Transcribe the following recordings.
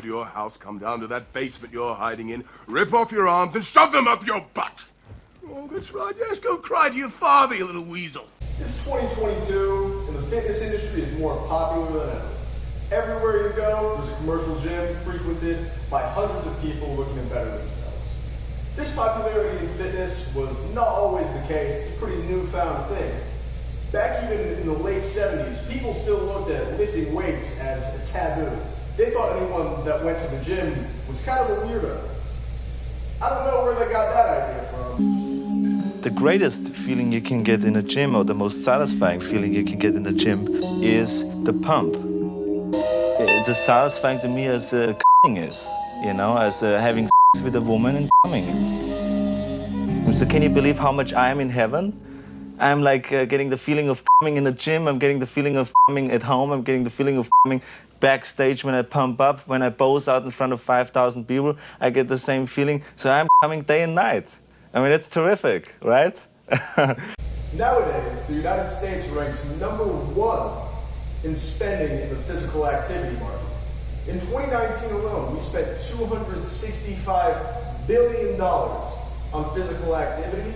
to your house, come down to that basement you're hiding in, rip off your arms and shove them up your butt. Oh, that's right. Yes, go cry to your father, you little weasel. It's 2022, and the fitness industry is more popular than ever. Everywhere you go, there's a commercial gym frequented by hundreds of people looking to better themselves. This popularity in fitness was not always the case. It's a pretty newfound thing. Back even in the late 70s, people still looked at lifting weights as a taboo. They thought anyone that went to the gym was kind of a weirdo. I don't know where they got that idea from. The greatest feeling you can get in a gym, or the most satisfying feeling you can get in the gym, is the pump. It's as satisfying to me as c***ing is, you know, as having sex with a woman and coming. So can you believe how much I am in heaven? I'm like getting the feeling of coming in the gym, I'm getting the feeling of coming at home, I'm getting the feeling of coming backstage when I pump up, when I pose out in front of 5,000 people, I get the same feeling. So I'm coming day and night. I mean, it's terrific, right? Nowadays, the United States ranks #1 in spending in the physical activity market. In 2019 alone, we spent $265 billion on physical activity,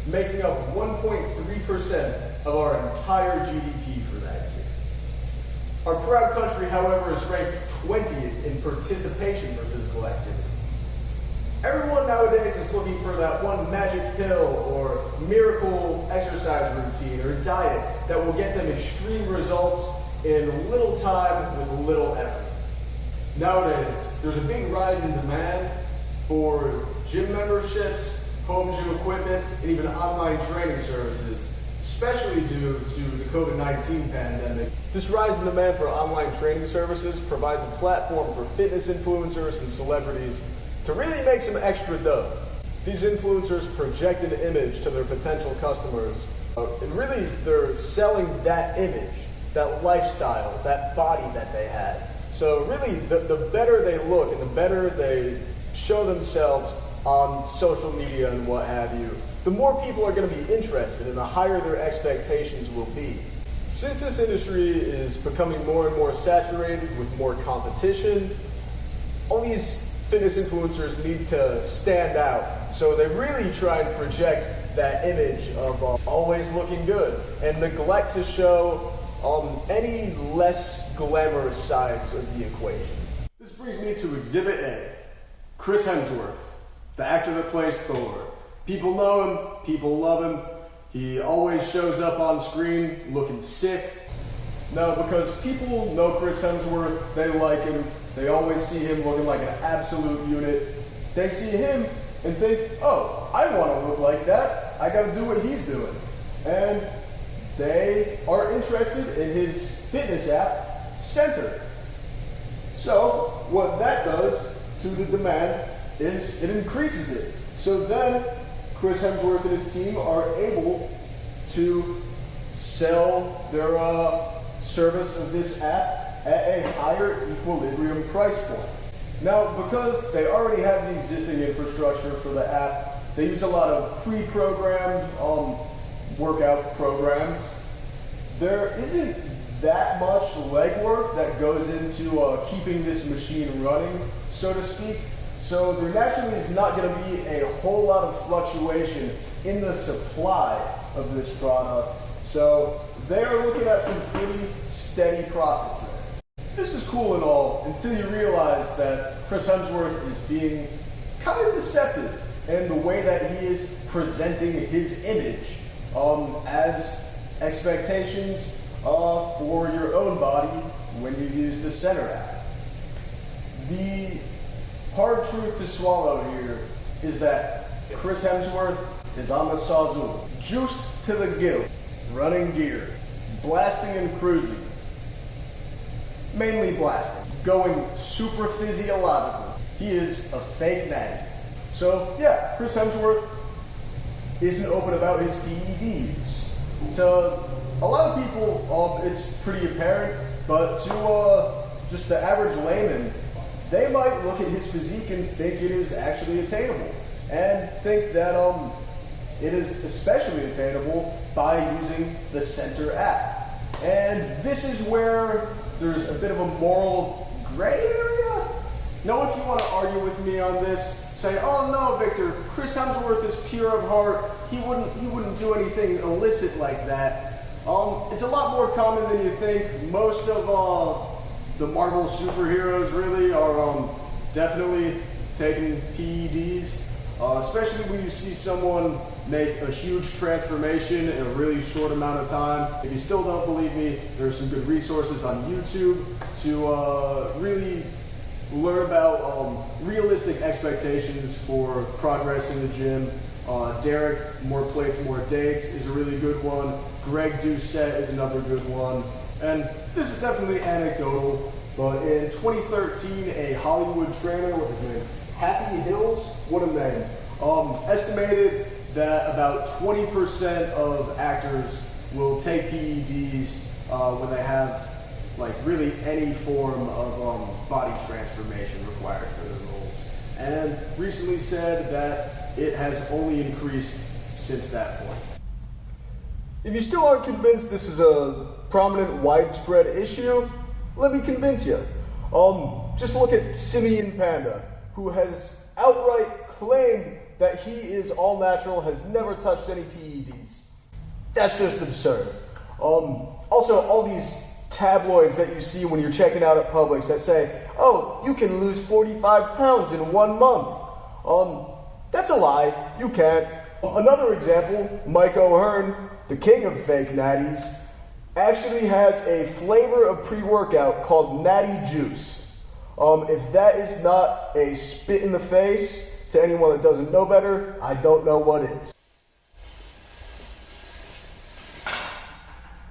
making up 1.3% of our entire GDP for that year. Our proud country, however, is ranked 20th in participation for physical activity. Everyone nowadays is looking for that one magic pill or miracle exercise routine or diet that will get them extreme results in little time with little effort. Nowadays, there's a big rise in demand for gym memberships, home gym equipment, and even online training services, especially due to the COVID-19 pandemic. This rise in demand for online training services provides a platform for fitness influencers and celebrities to really make some extra dough. These influencers project an image to their potential customers, and really they're selling that image, that lifestyle, that body that they had. So really the better they look and the better they show themselves on social media and what have you, the more people are going to be interested and the higher their expectations will be. Since this industry is becoming more and more saturated with more competition, all these fitness influencers need to stand out. So they really try and project that image of always looking good and neglect to show any less glamorous sides of the equation. This brings me to Exhibit A, Chris Hemsworth, the actor that plays Thor. People know him, people love him. He always shows up on screen looking sick. No, because people know Chris Hemsworth, they like him, they always see him looking like an absolute unit. They see him and think, oh, I want to look like that, I gotta do what he's doing. And they are interested in his fitness app, Center. So what that does to the demand is it increases it. So then Chris Hemsworth and his team are able to sell their service of this app at a higher equilibrium price point. Now, because they already have the existing infrastructure for the app, they use a lot of pre-programmed workout programs. There isn't that much legwork that goes into keeping this machine running, so to speak. So there naturally is not going to be a whole lot of fluctuation in the supply of this product. So they are looking at some pretty steady profits there. This is cool and all until you realize that Chris Hemsworth is being kind of deceptive in the way that he is presenting his image as expectations for your own body when you use the Center app. The hard truth to swallow here is that Chris Hemsworth is on the sawzoo, juiced to the gill, running gear, blasting and cruising. Mainly blasting, going super physiologically. He is a fake natty. So yeah, Chris Hemsworth isn't open about his PEDs. To a lot of people, it's pretty apparent, but to just the average layman, they might look at his physique and think it is actually attainable, and think that it is especially attainable by using the Center app. And this is where there's a bit of a moral gray area. want to argue with me on this, say, oh no, Victor, Chris Hemsworth is pure of heart. He wouldn't do anything illicit like that. It's a lot more common than you think. Most of the Marvel superheroes really are definitely taking PEDs, especially when you see someone make a huge transformation in a really short amount of time. If you still don't believe me, there are some good resources on YouTube to really learn about realistic expectations for progress in the gym. Derek, More Plates, More Dates is a really good one. Greg Doucette is another good one. And this is definitely anecdotal, but in 2013, a Hollywood trainer, what's his name? Happy Hills, what a name. Estimated that about 20% of actors will take PEDs when they have like really any form of body transformation required for their roles. And recently said that it has only increased since that point. If you still aren't convinced this is a prominent, widespread issue, let me convince you. Just look at Simeon Panda, who has outright claimed that he is all natural, has never touched any PEDs. That's just absurd. Also, all these tabloids that you see when you're checking out at Publix that say, oh, you can lose 45 pounds in 1 month. That's a lie. You can't. Another example, Mike O'Hearn, the king of fake natties, actually has a flavor of pre-workout called Natty Juice. If that is not a spit in the face to anyone that doesn't know better, I don't know what is.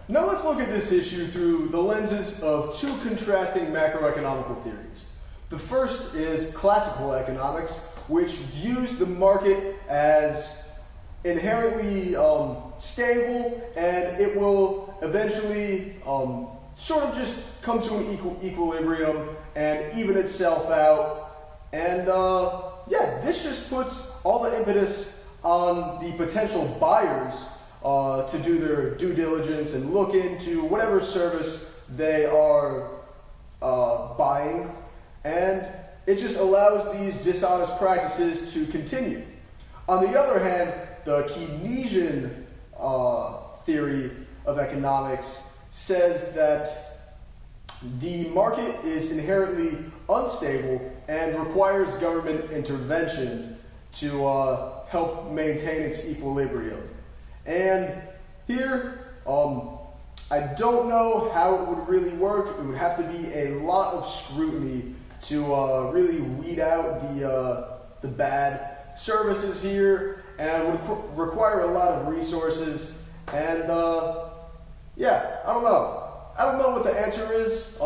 Now let's look at this issue through the lenses of two contrasting macroeconomical theories. The first is classical economics, which views the market as inherently stable, and it will eventually sort of just come to an equilibrium and even itself out. And yeah, this just puts all the impetus on the potential buyers to do their due diligence and look into whatever service they are buying, and it just allows these dishonest practices to continue. On the other hand, the Keynesian theory of economics says that the market is inherently unstable and requires government intervention to help maintain its equilibrium. And here, I don't know how it would really work. It would have to be a lot of scrutiny to really weed out the bad services here, and would require a lot of resources. And yeah, I don't know. I don't know what the answer is.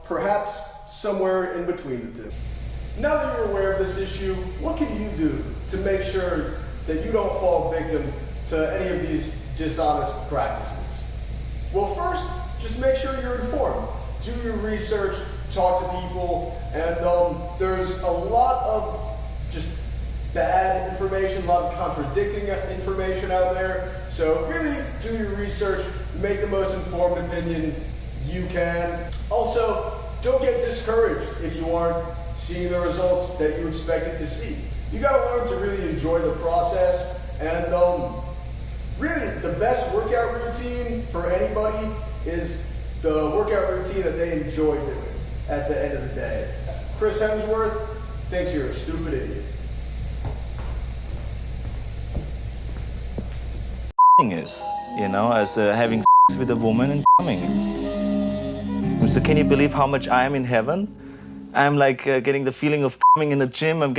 Perhaps somewhere in between the two. Now that you're aware of this issue, what can you do to make sure that you don't fall victim to any of these dishonest practices? Well, first, just make sure you're informed. Do your research, talk to people, and there's a lot of just bad information, a lot of contradicting information out there. So really do your research, make the most informed opinion you can. Also, don't get discouraged if you aren't seeing the results that you expected to see. You gotta learn to really enjoy the process, and really the best workout routine for anybody is the workout routine that they enjoy doing at the end of the day. Chris Hemsworth thinks you're a stupid idiot. Is, you know, as having sex with a woman and coming. So can you believe how much I am in heaven? I'm like getting the feeling of coming in the gym. I'm